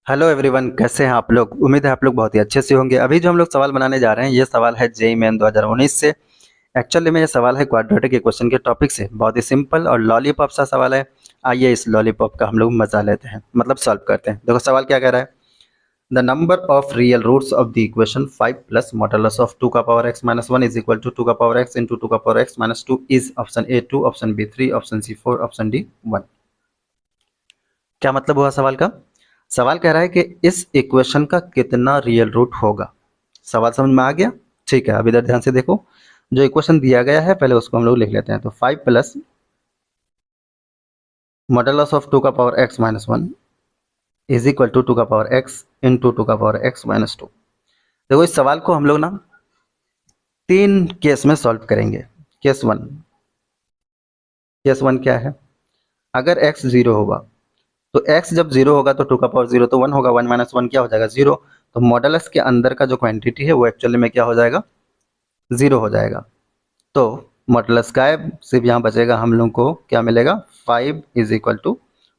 Hello everyone, कैसे हैं आप लोग। उम्मीद है आप लोग बहुत ही अच्छे से होंगे। अभी जो हम लोग सवाल बनाने जा रहे हैं ये सवाल है जेईई मेन 2019 से। एक्चुअली में ये सवाल है क्वाड्रेटिक इक्वेशन के टॉपिक से। बहुत ही सिंपल और लॉलीपॉप सा सवाल है। आइए इस लॉलीपॉप का हम लोग मजा लेते हैं, मतलब सॉल्व करते हैं। देखो सवाल क्या कह रहा है। The number of real roots of the equation 5 plus modulus of 2 का power x minus 1 is equal to 2 का पावर x इंटू 2 का power x minus 2 is option A 2, option B 3, option C 4, option D 1। क्या मतलब हुआ सवाल का। सवाल कह रहा है कि इस इक्वेशन का कितना रियल रूट होगा। सवाल समझ में आ गया। ठीक है, अब इधर ध्यान से देखो। जो इक्वेशन दिया गया है पहले उसको हम लोग लिख लेते हैं। तो 5 प्लस मॉडुलस ऑफ 2 का power x minus 1 is equal to 2 का पावर x इंटू 2 का पावर x माइनस 2। देखो इस सवाल को हम लोग ना 3 केस में सॉल्व करेंगे। Case one. केस वन क्या है। अगर x 0 होगा तो x जब 0 होगा तो 2 का पावर 0 तो 1 होगा। 1 माइनस 1 क्या हो जाएगा 0। तो मॉडुलस के अंदर का जो क्वांटिटी है वो एक्चुअली में क्या हो जाएगा 0 हो जाएगा। तो मॉडुलस गायब, सिर्फ यहाँ बचेगा हम लोग को क्या मिलेगा 5 इज इक्वल टू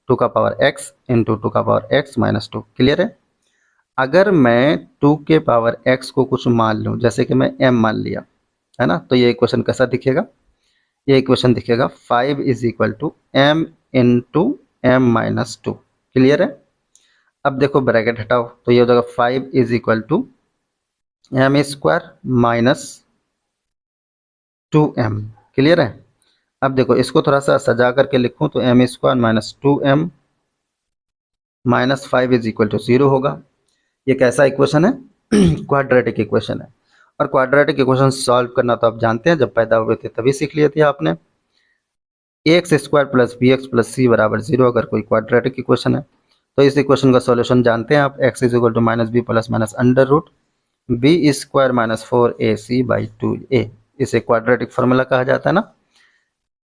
2 का पावर x इंटू 2 का पावर x माइनस 2। क्लियर है। अगर मैं 2 के पावर x को कुछ मान लूँ, जैसे कि मैं m मान लिया है ना, तो ये इक्वेशन कैसा दिखेगा। ये इक्वेशन दिखेगा 5 is equal to m into m minus 2। Clear है। अब देखो ब्रैकेट हटाओ तो ये हो जाएगा 5 is equal to m square minus 2m। Clear है। अब देखो इसको थोड़ा सा सजा करके लिखूं तो m square minus 2m minus 5 is equal to 0 होगा। ये कैसा इक्वेशन है क्वाड्रेटिक इक्वेशन है। और क्वाड्रेटिक इक्वेशन सॉल्व करना तो आप जानते हैं, जब पैदा हुए थे तभी सीख लिए थे आपने। X square plus B X plus C बराबर 0 अगर कोई क्वाड्रेटिक इक्वेशन है तो इस इक्वेशन का सॉल्यूशन जानते हैं आप। X is equal to minus b plus minus under root b square minus 4ac by 2a। इसे क्वाड्रेटिक फार्मूला कहा जाता है ना।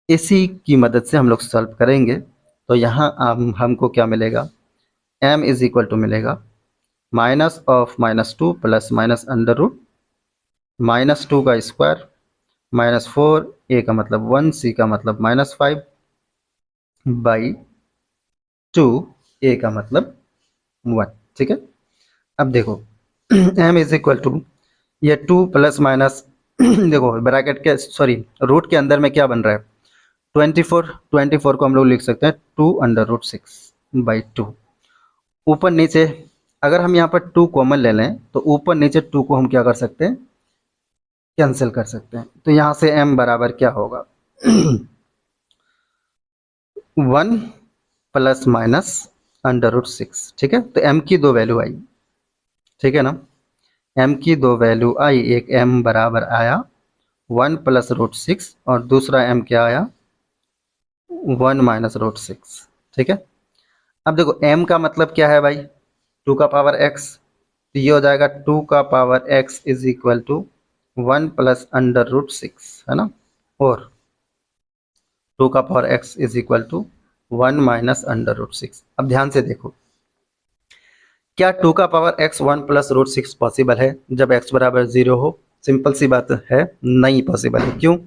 इसी की मदद से हम लोग सॉल्व करेंगे। तो यहाँ हमको क्या मिलेगा m इज इक्वल टू मिलेगा minus of minus 2 plus minus under root minus 2 का स्क्वायर माइनस 4a का मतलब 1, c का मतलब माइनस 5 बाई 2a का मतलब 1। ठीक है। अब देखो m इज इक्वल टू ये 2 प्लस माइनस देखो ब्रैकेट के सॉरी रूट के अंदर में क्या बन रहा है 24 को हम लोग लिख सकते हैं 2 अंडर रूट 6 बाई 2। ऊपर नीचे अगर हम यहाँ पर 2 कॉमन ले लें तो ऊपर नीचे 2 को हम क्या कर सकते हैं कैंसिल कर सकते हैं। तो यहाँ से m बराबर क्या होगा 1 प्लस माइनस अंडर रूट 6। ठीक है। तो m की दो वैल्यू आई। ठीक है ना। m की दो वैल्यू आई। एक m बराबर आया 1 प्लस रूट 6 और दूसरा m क्या आया 1 माइनस रूट 6। ठीक है। अब देखो m का मतलब क्या है भाई 2 का पावर x। तो ये हो जाएगा 2 का power x is equal to 1 plus under root 6 है ना। और 2 का power x is equal to 1 minus under root 6। अब ध्यान से देखो क्या 2 का power x 1 plus root 6 possible है जब x बराबर 0 हो। सिंपल सी बात है, नहीं पॉसिबल है। क्यों।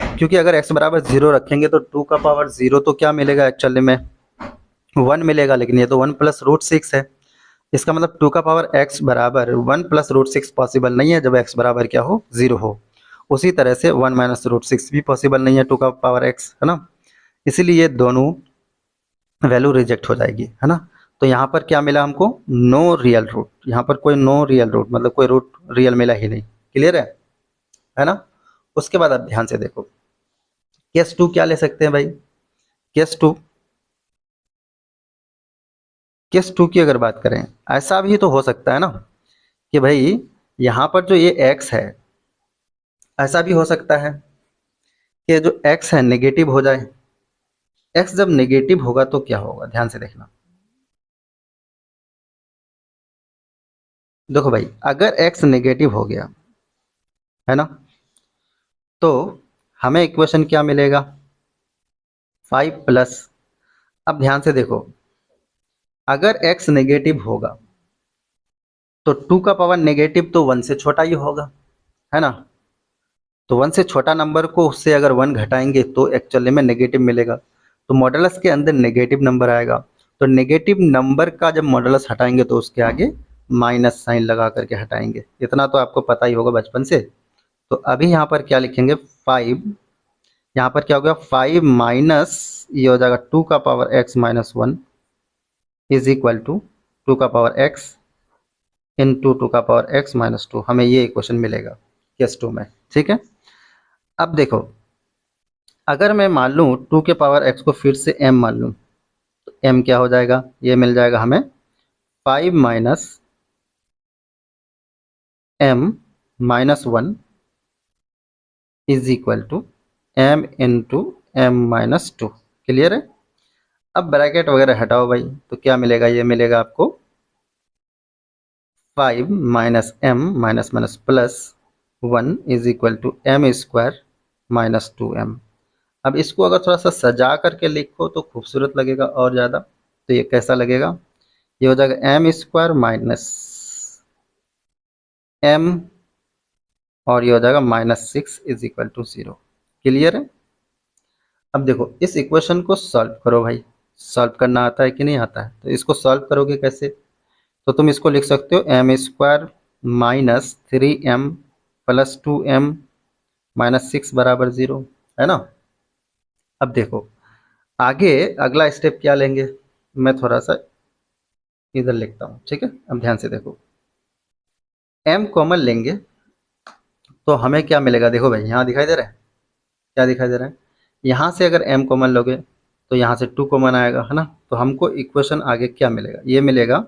क्योंकि अगर x बराबर 0 रखेंगे तो 2 का पावर 0 तो क्या मिलेगा एक्चुअली में 1 मिलेगा, लेकिन ये तो 1 प्लस रूट 6 है। इसका मतलब 2 का पावर x बराबर 1 प्लस रूट 6 पॉसिबल नहीं है जब x बराबर क्या हो 0 हो। उसी तरह से 1 माइनस रूट 6 भी पॉसिबल नहीं है 2 का पावर x है ना। इसीलिए दोनों वैल्यू रिजेक्ट हो जाएगी है ना। तो यहाँ पर क्या मिला हमको नो रियल रूट। यहाँ पर कोई नो रियल रूट मतलब कोई रूट रियल मिला ही नहीं। क्लियर है ना। उसके बाद आप ध्यान से देखो केस 2 क्या ले सकते हैं भाई। केस 2 केस 2 की अगर बात करें ऐसा भी तो हो सकता है ना कि भाई यहाँ पर जो ये x है ऐसा भी हो सकता है कि जो x है नेगेटिव हो जाए। x जब नेगेटिव होगा तो क्या होगा ध्यान से देखना। देखो भाई अगर x नेगेटिव हो गया है ना तो हमें इक्वेशन क्या मिलेगा 5 प्लस। अब ध्यान से देखो अगर x नेगेटिव होगा तो 2 का पावर नेगेटिव तो 1 से छोटा ही होगा है ना। तो 1 से छोटा नंबर को उससे अगर 1 घटाएंगे तो एक्चुअली में नेगेटिव मिलेगा। तो मॉडुलस के अंदर नेगेटिव नंबर आएगा। तो नेगेटिव नंबर का जब मॉडुलस हटाएंगे तो उसके आगे माइनस साइन लगा करके हटाएंगे, इतना तो आपको पता ही होगा बचपन से। तो अभी यहाँ पर क्या लिखेंगे 5, यहाँ पर क्या हो गया 5 माइनस ये हो जाएगा 2 का power x minus 1 is equal to 2 का पावर x इंटू 2 का पावर x माइनस 2, हमें ये इक्वेशन मिलेगा केस 2 में। ठीक है, अब देखो अगर मैं मान लूँ 2 के पावर x को फिर से m मान लूँ तो m क्या हो जाएगा, ये मिल जाएगा हमें 5 minus m minus 1 is equal to m into m minus 2। Clear है, अब ब्रैकेट वगैरह हटाओ भाई, तो क्या मिलेगा, ये मिलेगा आपको 5 minus m minus minus plus 1 is equal to m square minus 2m। अब इसको अगर थोड़ा सा सजा करके लिखो तो खूबसूरत लगेगा और ज़्यादा, तो ये कैसा लगेगा, ये हो जाएगा m स्क्वायर माइनस m और ये हो जाएगा minus 6 is equal to 0। Clear है, अब देखो इस इक्वेशन को सॉल्व करो भाई, सॉल्व करना आता है कि नहीं आता है, तो इसको सॉल्व करोगे कैसे, तो तुम इसको लिख सकते हो m square minus 3m plus 2m minus 6 बराबर 0, है ना। अब देखो आगे अगला स्टेप क्या लेंगे, मैं थोड़ा सा इधर लिखता हूँ, ठीक है। अब ध्यान से देखो m कॉमन लेंगे तो हमें क्या मिलेगा, देखो भाई यहाँ दिखाई दे रहा है, क्या दिखाई दे रहा है, यहाँ से अगर m कॉमन लोगे तो यहाँ से 2 कॉमन आएगा, है ना। तो हमको इक्वेशन आगे क्या मिलेगा, ये मिलेगा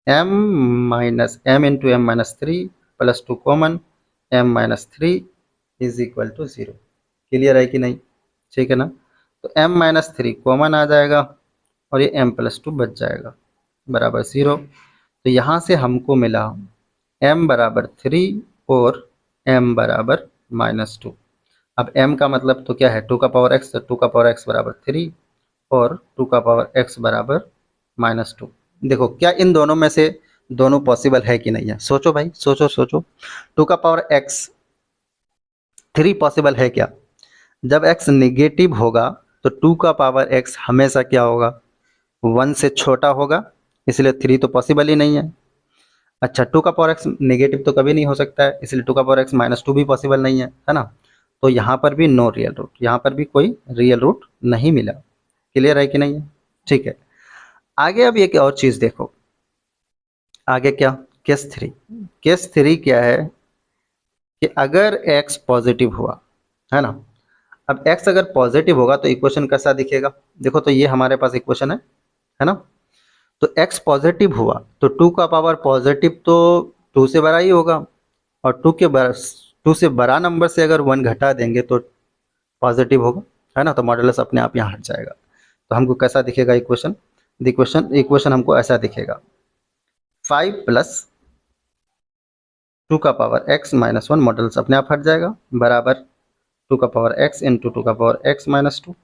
m minus m into m minus 3 plus 2 common m minus 3 is equal to 0। Clear है कि नहीं, ठीक है ना। तो m माइनस 3 कॉमन आ जाएगा और ये m प्लस 2 बच जाएगा बराबर 0। तो यहाँ से हमको मिला m बराबर 3 और m बराबर माइनस 2। अब m का मतलब तो क्या है 2 का पावर x, तो 2 का पावर x बराबर 3 और 2 का पावर x बराबर माइनस 2। देखो क्या इन दोनों में से दोनों पॉसिबल है कि नहीं है, सोचो भाई सोचो सोचो। 2 का पावर x 3 पॉसिबल है क्या, जब x नेगेटिव होगा तो 2 का पावर x हमेशा क्या होगा 1 से छोटा होगा, इसलिए 3 तो पॉसिबल ही नहीं है। अच्छा 2 का पावर x नेगेटिव तो कभी नहीं हो सकता है, इसलिए 2 का पावर x माइनस 2 भी पॉसिबल नहीं है ना। तो यहाँ पर भी नो रियल रूट, यहाँ पर भी कोई रियल रूट नहीं मिला। क्लियर है कि नहीं है, ठीक है। आगे अब एक और चीज़ देखो, आगे क्या केस 3, केस 3 क्या है कि अगर x पॉजिटिव हुआ, है ना। अब x अगर पॉजिटिव होगा तो इक्वेशन कैसा दिखेगा, देखो तो ये हमारे पास इक्वेशन है ना। तो x पॉजिटिव हुआ तो 2 का पावर पॉजिटिव तो 2 से बड़ा ही होगा, और 2 से बड़ा नंबर से अगर 1 घटा देंगे तो पॉजिटिव होगा, है ना। तो मॉडुलस अपने आप यहाँ हट जाएगा। तो हमको कैसा दिखेगा इक्वेशन, इक्वेशन हमको ऐसा दिखेगा 5 प्लस 2 का पावर x माइनस 1 मॉडुलस अपने आप हट जाएगा बराबर 2 का पावर x इंटू 2 का पावर x माइनस 2।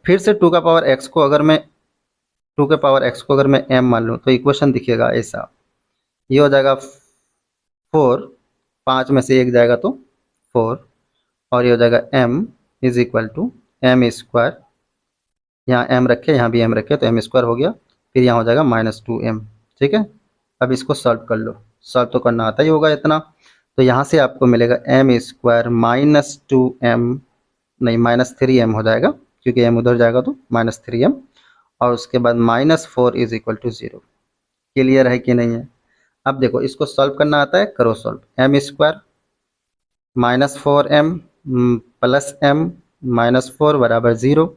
फिर से 2 का पावर x को अगर मैं 2 के पावर x को अगर मैं m मान लूँ तो इक्वेशन दिखेगा ऐसा, ये हो जाएगा 4, 5 में से 1 जाएगा तो 4, और ये हो जाएगा m is equal to m square, यहाँ m रखे यहाँ भी m रखे तो m स्क्वायर हो गया, फिर यहाँ हो जाएगा माइनस 2m। ठीक है, अब इसको सॉल्व कर लो, सॉल्व तो करना आता ही होगा इतना। तो यहाँ से आपको मिलेगा m स्क्वायर माइनस 2m, नहीं माइनस 3m हो जाएगा, क्योंकि m उधर जाएगा तो माइनस 3m, और उसके बाद minus 4 is equal to 0। Clear है कि नहीं है। अब देखो इसको सॉल्व करना आता है, करो solve. m square minus 4m plus m minus 4 बराबर 0,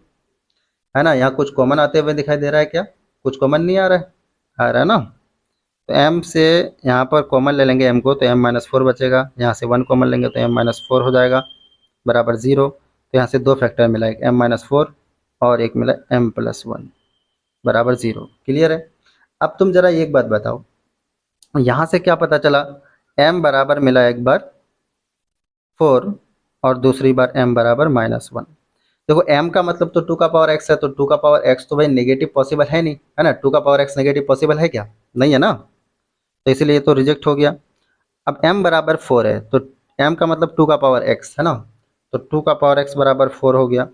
है ना। यहाँ कुछ कॉमन आते हुए दिखाई दे रहा है क्या, कुछ कॉमन नहीं आ रहा है, आ रहा है ना। तो m से यहाँ पर कॉमन ले लेंगे m को, तो m माइनस 4 बचेगा, यहाँ से 1 कॉमन लेंगे तो m माइनस 4 हो जाएगा बराबर 0। तो यहाँ से 2 फैक्टर मिला, एक m माइनस 4 और एक मिला m प्लस 1 बराबर 0। क्लियर है। अब तुम जरा एक बात बताओ, यहाँ से क्या पता चला, m बराबर मिला एक बार 4 और दूसरी बार m बराबर माइनस 1। देखो m का मतलब तो 2 का पावर x है, तो 2 का पावर x तो भाई नेगेटिव पॉसिबल है नहीं, है ना। 2 का पावर x नेगेटिव पॉसिबल है क्या, नहीं है ना, तो इसलिए ये तो रिजेक्ट हो गया। अब m बराबर 4 है तो m का मतलब 2 का पावर x है ना, तो 2 का पावर x बराबर 4 हो गया।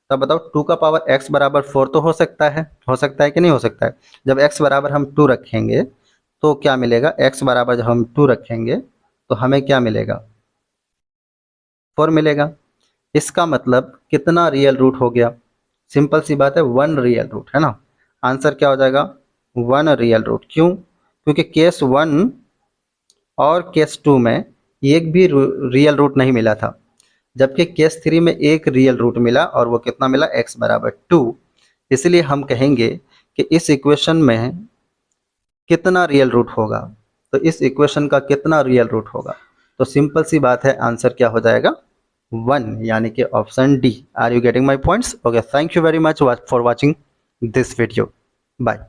तब बताओ 2 का पावर x बराबर 4 तो हो सकता है कि नहीं हो सकता है। जब x बराबर हम 2 रखेंगे तो क्या मिलेगा, x बराबर जब हम 2 रखेंगे तो हमें क्या मिलेगा, 4 मिलेगा। इसका मतलब कितना रियल रूट हो गया, सिंपल सी बात है 1 रियल रूट, है ना। आंसर क्या हो जाएगा, 1 रियल रूट। क्यों, क्योंकि केस 1 और केस 2 में एक भी रियल रूट नहीं मिला था, जबकि केस 3 में एक रियल रूट मिला और वो कितना मिला, x बराबर 2। इसलिए हम कहेंगे कि इस इक्वेशन में कितना रियल रूट होगा, तो इस इक्वेशन का कितना रियल रूट होगा, तो सिंपल सी बात है आंसर क्या हो जाएगा, 1, यानी कि option D. Are you getting my points? Okay, thank you very much for watching this video, bye.